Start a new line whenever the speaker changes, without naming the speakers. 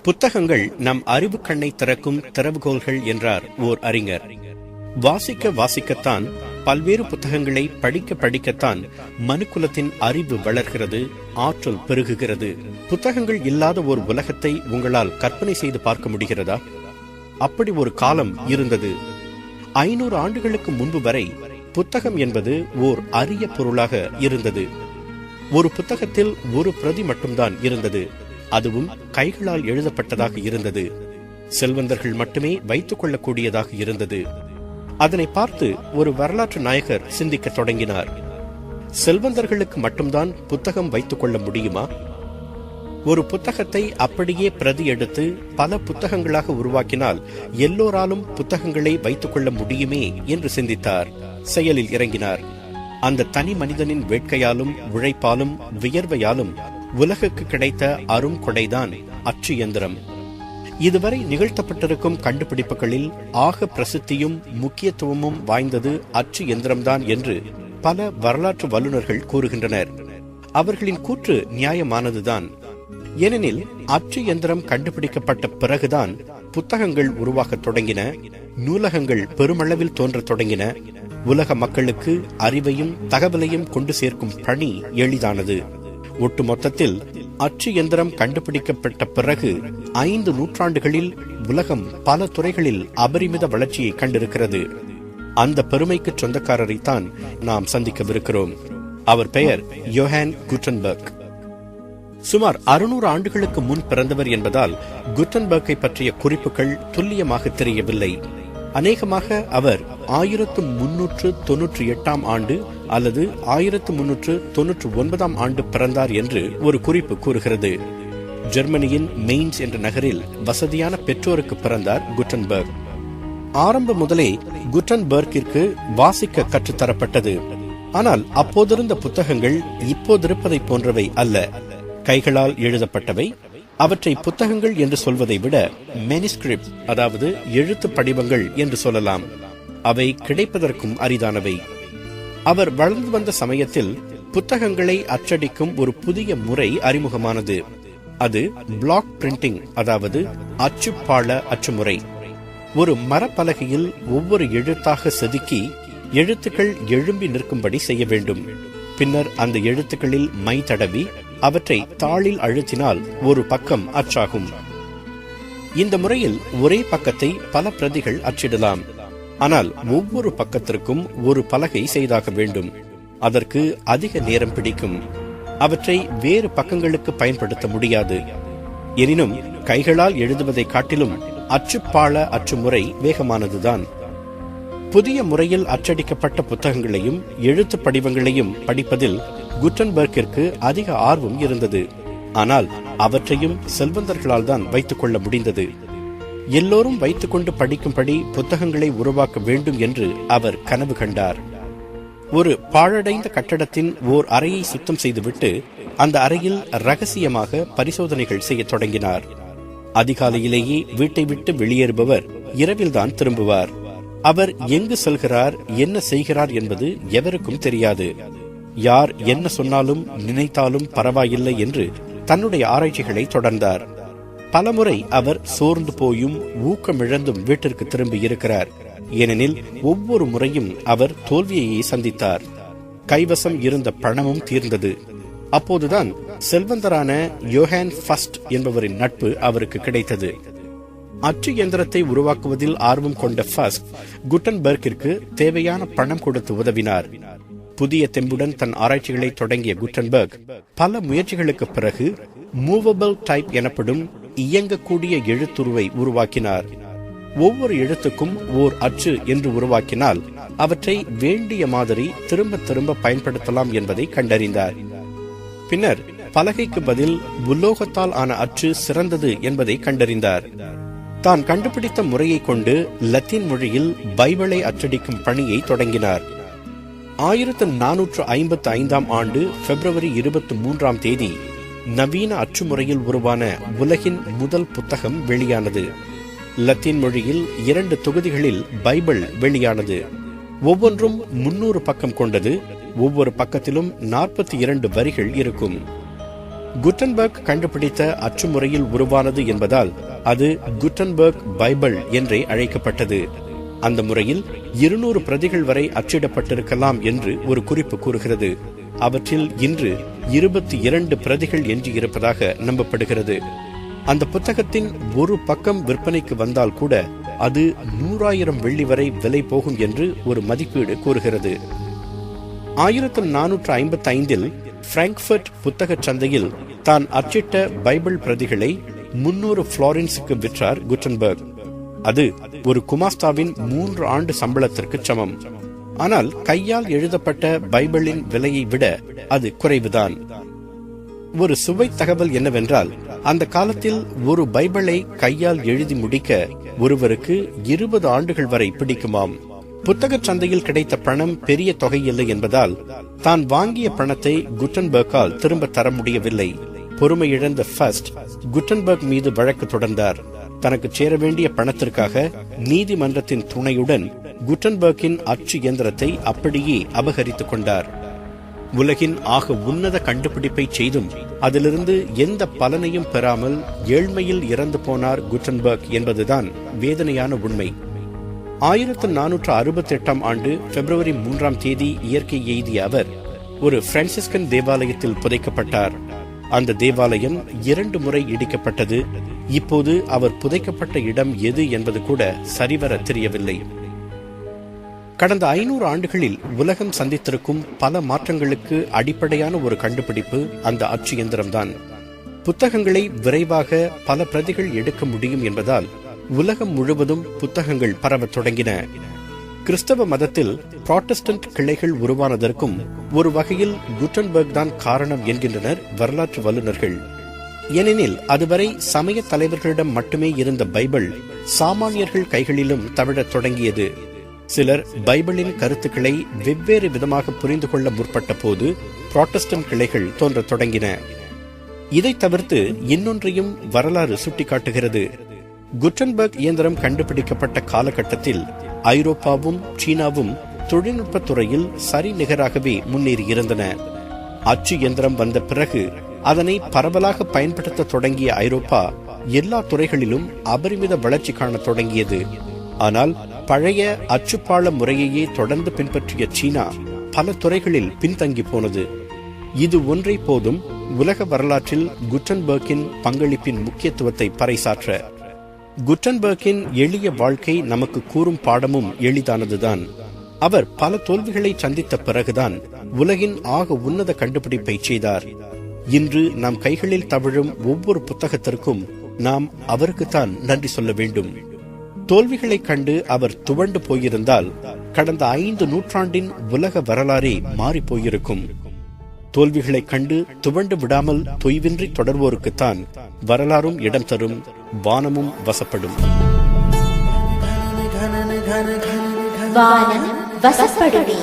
புத்தகங்கள் நம் அறிவு கண்ணை திறக்கும் திறவுகோல்கள் என்றார் ஓர் அறிஞர். வாசிக்க வாசிக்கத்தான், பல்வேறு புத்தகங்களை படிக்க படிக்கத்தான் மனுக்குலத்தின் அறிவு வளர்கிறது, ஆற்றல் பெருகுகிறது. புத்தகங்கள் இல்லாத ஒரு உலகத்தை உங்களால் கற்பனை செய்து பார்க்க முடிகிறதா? அப்படி ஒரு காலம் இருந்தது. 500 ஆண்டுகளுக்கு முன்பு வரை புத்தகம் என்பது ஓர் அரிய பொருளாக இருந்தது. ஒரு புத்தகத்தில் ஒரு பிரதி மட்டும்தான் இருந்தது. அதுவும் கைகளால் எழுதப்பட்டதாக இருந்தது. செல்வந்தர்கள் மட்டுமே வைத்துக் கொள்ளக்கூடியதாக இருந்தது. அதனை பார்த்து ஒரு வரலாற்று நாயகர் சிந்திக்க தொடங்கினார். செல்வந்தர்களுக்கு மட்டும்தான் புத்தகம் வைத்துக் கொள்ள முடியுமா? ஒரு புத்தகத்தை அப்படியே பிரதி எடுத்து பல புத்தகங்களாக உருவாக்கினால் எல்லோராலும் புத்தகங்களை வைத்துக் கொள்ள முடியுமே என்று சிந்தித்தார். செயலில் இறங்கினார். அந்த தனி மனிதனின் வேட்கையாலும் உழைப்பாலும் வியர்வையாலும் உலகுக்கு கிடைத்த அரும் கொடைதான் அச்சு இயந்திரம். இதுவரை நிகழ்த்தப்பட்டிருக்கும் கண்டுபிடிப்புகளில் ஆக பிரசித்தியும் முக்கியத்துவமும் வாய்ந்தது அச்சு இயந்திரம்தான் என்று பல வரலாற்று வல்லுநர்கள் கூறுகின்றனர். அவர்களின் கூற்று நியாயமானதுதான். ஏனெனில் அச்சு இயந்திரம் கண்டுபிடிக்கப்பட்ட பிறகுதான் புத்தகங்கள் உருவாக தொடங்கின, நூலகங்கள் பெருமளவில் தோன்ற தொடங்கின. உலக மக்களுக்கு அறிவையும் தகவலையும் கொண்டு சேர்க்கும் பணி எளிதானது. ஒட்டுமொத்தத்தில் அச்சு இயந்திரம் கண்டுபிடிக்கப்பட்ட பிறகு 5 நூற்றாண்டுகளில் உலகம் பல துறைகளில் அபரிமித வளர்ச்சியை கண்டிருக்கிறது. அந்த பெருமைக்கு சொந்தக்காரரைத்தான் நாம் சந்திக்கவிருக்கிறோம். அவர் பெயர் யோஹான் குட்டன்பர்க். சுமார் 600 ஆண்டுகளுக்கு முன் பிறந்தவர் என்பதால் குட்டன்பர்க்கை பற்றிய குறிப்புகள் துல்லியமாக தெரியவில்லை. அநேகமாக அவர் 1398 ஆண்டு அல்லது 1399 ஆண்டு பிறந்தார் என்று ஒரு குறிப்பு கூறுகிறது. ஜெர்மனியின் மெயின்ஸ் என்ற நகரில் வசதியான பெற்றோருக்கு பிறந்தார் குட்டன்பர்க். ஆரம்ப முதலே குட்டன்பர்க்கிற்கு வாசிக்க கற்றுத்தரப்பட்டது. ஆனால் அப்போதிருந்த புத்தகங்கள் இப்போதிருப்பதை போன்றவை அல்ல. கைகளால் எழுதப்பட்டவை. அவற்றை புத்தகங்கள் என்று சொல்வதை விட மேனுஸ்கிரிப்ட், அதாவது எழுத்து படிவங்கள் என்று சொல்லலாம். அவை கிடைப்பதற்கும் அரிதானவை. அவர் வளர்ந்து வந்த சமயத்தில் புத்தகங்களை அச்சடிக்கும் ஒரு புதிய முறை அறிமுகமானது. அது பிளாக் பிரிண்டிங், அதாவது அச்சுப்பாள அச்சுமுறை. ஒரு மரப்பலகையில் ஒவ்வொரு எழுத்தாக செதுக்கி எழுத்துக்கள் எழும்பி நிற்கும்படி செய்ய வேண்டும். பின்னர் அந்த எழுத்துக்களில் மை தடவி அவற்றை தாளில் அழுத்தினால் ஒரு பக்கம் அச்சாகும். இந்த முறையில் ஒரே பக்கத்தை பல பிரதிகள் அச்சிடலாம். ஆனால் ஒவ்வொரு பக்கத்திற்கும் ஒரு பலகை செய்தாக வேண்டும். அதற்கு அதிக நேரம் பிடிக்கும். அவற்றை வேறு பக்கங்களுக்கு பயன்படுத்த முடியாது. எனினும் கைகளால் எழுதுவதை காட்டிலும் அச்சுப்பாள அச்சுமுறை வேகமானதுதான். புதிய முறையில் அச்சடிக்கப்பட்ட புத்தகங்களையும் எழுத்து படிவங்களையும் படிப்பதில் குட்டன்பர்க்கிற்கு அதிக ஆர்வம் இருந்தது. ஆனால் அவற்றையும் செல்வந்தர்களால் தான் வைத்துக் கொள்ள முடிந்தது. எல்லோரும் வைத்துக்கொண்டு படிக்கும்படி புத்தகங்களை உருவாக்க வேண்டும் என்று அவர் கனவு கண்டார். ஒரு பாழடைந்த கட்டடத்தின் ஓர் அறையை சுத்தம் செய்துவிட்டு அந்த அறையில் ரகசியமாக பரிசோதனைகள் செய்ய தொடங்கினார். அதிகாலையிலேயே வீட்டை விட்டு வெளியேறுபவர் இரவில்தான் திரும்புவார். அவர் எங்கு செல்கிறார், என்ன செய்கிறார் என்பது எவருக்கும் தெரியாது. யார் என்ன சொன்னாலும் நினைத்தாலும் பரவாயில்லை என்று தன்னுடைய ஆராய்ச்சிகளை தொடர்ந்தார். பலமுறை அவர் சோர்ந்து போயும் ஊக்கமிழந்தும் வீட்டிற்கு திரும்பி இருக்கிறார். ஏனெனில் ஒவ்வொரு முறையும் அவர் தோல்வியையே சந்தித்தார். கைவசம் இருந்த பணமும் தீர்ந்தது. அப்போதுதான் செல்வந்தரான யோஹான் ஃபஸ்ட் என்பவரின் நட்பு அவருக்கு கிடைத்தது. அச்சு இயந்திரத்தை உருவாக்குவதில் ஆர்வம் கொண்ட ஃபஸ்ட் குட்டன்பர்க்கிற்கு தேவையான பணம் கொடுத்து உதவினார். புதிய தெம்புடன் தன் ஆராய்ச்சிகளை தொடங்கிய குட்டன்பர்க் பல முயற்சிகளுக்கு பிறகு மூவபிள் டைப் எனப்படும் இயங்கக்கூடிய எழுத்துருவை உருவாக்கினார். ஒவ்வொரு எழுத்துக்கும் ஓர் அச்சு என்று உருவாக்கினால் அவற்றை வேண்டிய மாதிரி திரும்ப திரும்ப பயன்படுத்தலாம் என்பதை கண்டறிந்தார். பின்னர் பலகைக்கு பதில் உலோகத்தால் ஆன அச்சு சிறந்தது என்பதை கண்டறிந்தார். தான் கண்டுபிடித்த முறையை கொண்டு லத்தீன் மொழியில் பைபிளை அச்சடிக்கும் பணியை தொடங்கினார். 1455 ஆண்டு பிப்ரவரி 23 நவீன அச்சுமுறையில் உருவான உலகின் முதல் புத்தகம் வெளியானது. லத்தீன் மொழியில் 2 தொகுதிகளில் பைபிள் வெளியானது. ஒவ்வொன்றும் 300 பக்கம் கொண்டது. ஒவ்வொரு பக்கத்திலும் 42 வரிகள் இருக்கும். குட்டன்பர்க் கண்டுபிடித்த அச்சு முறையில் உருவானது என்பதால் அது குட்டன்பர்க் பைபிள் என்றே அழைக்கப்பட்டது. அந்த முறையில் 200 பிரதிகள் வரை அச்சிடப்பட்டிருக்கலாம் என்று ஒரு குறிப்பு கூறுகிறது. அவற்றில் இன்று 22 பிரதிகள் எஞ்சியிருப்பதாக நம்பப்படுகிறது. அந்த புத்தகத்தின் ஒரு பக்கம் விற்பனைக்கு வந்தால் கூட அது 100,000 வெள்ளி வரை விலை போகும் என்று ஒரு மதிப்பீடு கூறுகிறது. 1455 பிராங்க்ஃபர்ட் புத்தக சந்தையில் தான் அச்சிட்ட பைபிள் பிரதிகளை 300 ஃப்ளாரன்ஸுக்கு விற்றார் குட்டன்பர்க். அது ஒரு குமாஸ்தாவின் 3 ஆண்டு சம்பளத்திற்கு சமம். ஆனால் கையால் எழுதப்பட்ட பைபிளின் விலையை விட அது குறைவுதான். ஒரு சுவை தகவல் என்னவென்றால், அந்த காலத்தில் ஒரு பைபிளை கையால் எழுதி முடிக்க ஒருவருக்கு 20 ஆண்டுகள் வரை பிடிக்குமாம். புத்தக சந்தையில் கிடைத்த பணம் பெரிய தொகை இல்லை என்பதால் தான் வாங்கிய பணத்தை குட்டன்பர்க்கால் திரும்ப தர முடியவில்லை. பொறுமை இழந்த ஃபர்ஸ்ட் குட்டன்பர்க் மீது வழக்கு தொடர்ந்தார். தனக்கு சேர வேண்டிய பணத்திற்காக நீதிமன்றத்தின் துணையுடன் குட்டன்பர்க்கின் அச்சு இயந்திரத்தை அப்படியே அபகரித்துக் கொண்டார். உலகின் ஆக உன்னத கண்டுபிடிப்பை செய்தும் அதிலிருந்து எந்த பலனையும் பெறாமல் ஏழ்மையில் இறந்து போனார் குட்டன்பர்க் என்பதுதான் வேதனையான உண்மை. 1468 ஆண்டு பிப்ரவரி 3 இயற்கை எய்திய அவர் ஒரு பிரான்சிஸ்கன் தேவாலயத்தில் புதைக்கப்பட்டார். அந்த தேவாலயம் 2 முறை இடிக்கப்பட்டது. இப்போது அவர் புதைக்கப்பட்ட இடம் எது என்பது கூட சரிவர தெரியவில்லை. கடந்த 500 ஆண்டுகளில் உலகம் சந்தித்திருக்கும் பல மாற்றங்களுக்கு அடிப்படையான ஒரு கண்டுபிடிப்பு அந்த அச்சு இயந்திரம்தான். புத்தகங்களை விரைவாக பல பிரதிகள் எடுக்க முடியும் என்பதால் உலகம் முழுவதும் புத்தகங்கள் பரவத் தொடங்கின. கிறிஸ்தவ மதத்தில் புராட்டஸ்டன்ட் கிளைகள் உருவானதற்கும் ஒரு வகையில் குட்டன்பர்க் தான் காரணம் என்கின்றனர் வரலாற்று வல்லுநர்கள். ஏனெனில் அதுவரை சமய தலைவர்களிடம் மட்டுமே இருந்த பைபிள் சாமானியர்கள் கைகளிலும் தவிழத் தொடங்கியது. சிலர் பைபிளின் கருத்துக்களை வெவ்வேறு விதமாக புரிந்து கொள்ள முற்பட்ட போது புராட்டஸ்டன்ட் கிளைகள் தோன்றத் தொடங்கின. இதை தவிர்த்து இன்னொன்றையும் வரலாறு சுட்டிக்காட்டுகிறது. குட்டன்பர்க் இயந்திரம் கண்டுபிடிக்கப்பட்ட காலகட்டத்தில் ஐரோப்பாவும் சீனாவும் தொழில்நுட்பத் துறையில் சரிநிகராகவே முன்னேறியிருந்தன. அச்சு இயந்திரம் வந்த பிறகு அதனை பரவலாக பயன்படுத்த தொடங்கிய ஐரோப்பா எல்லா துறைகளிலும் அபரிமித வளர்ச்சி காணத் தொடங்கியது. ஆனால் பழைய அச்சுப்பாள முறையையே தொடர்ந்து பின்பற்றிய சீனா பல துறைகளில் பின்தங்கி போனது. இது ஒன்றை போதும் உலக வரலாற்றில் குட்டன்பர்க்கின் பங்களிப்பின் முக்கியத்துவத்தை பறைசாற்ற. குட்டன்பர்க்கின் எளிய வாழ்க்கை நமக்கு கூறும் பாடமும் எளிதானதுதான். அவர் பல தோல்விகளை சந்தித்த பிறகுதான் உலகின் ஆக உன்னத கண்டுபிடிப்பை செய்தார். இன்று நம் கைகளில் தவிழும் ஒவ்வொரு புத்தகத்திற்கும் நாம் அவருக்குத்தான் நன்றி சொல்ல வேண்டும். தோல்விகளை கண்டு அவர் துவண்டு போயிருந்தால் கடந்த 5 நூற்றாண்டின் உலக வரலாறே மாறி போயிருக்கும். தோல்விகளை கண்டு துவண்டு விடாமல் தொய்வின்றி தொடர்வோருக்குத்தான் வரலாறும் இடம் தரும், வானமும் வசப்படும்.
வானம் வசப்படுமே.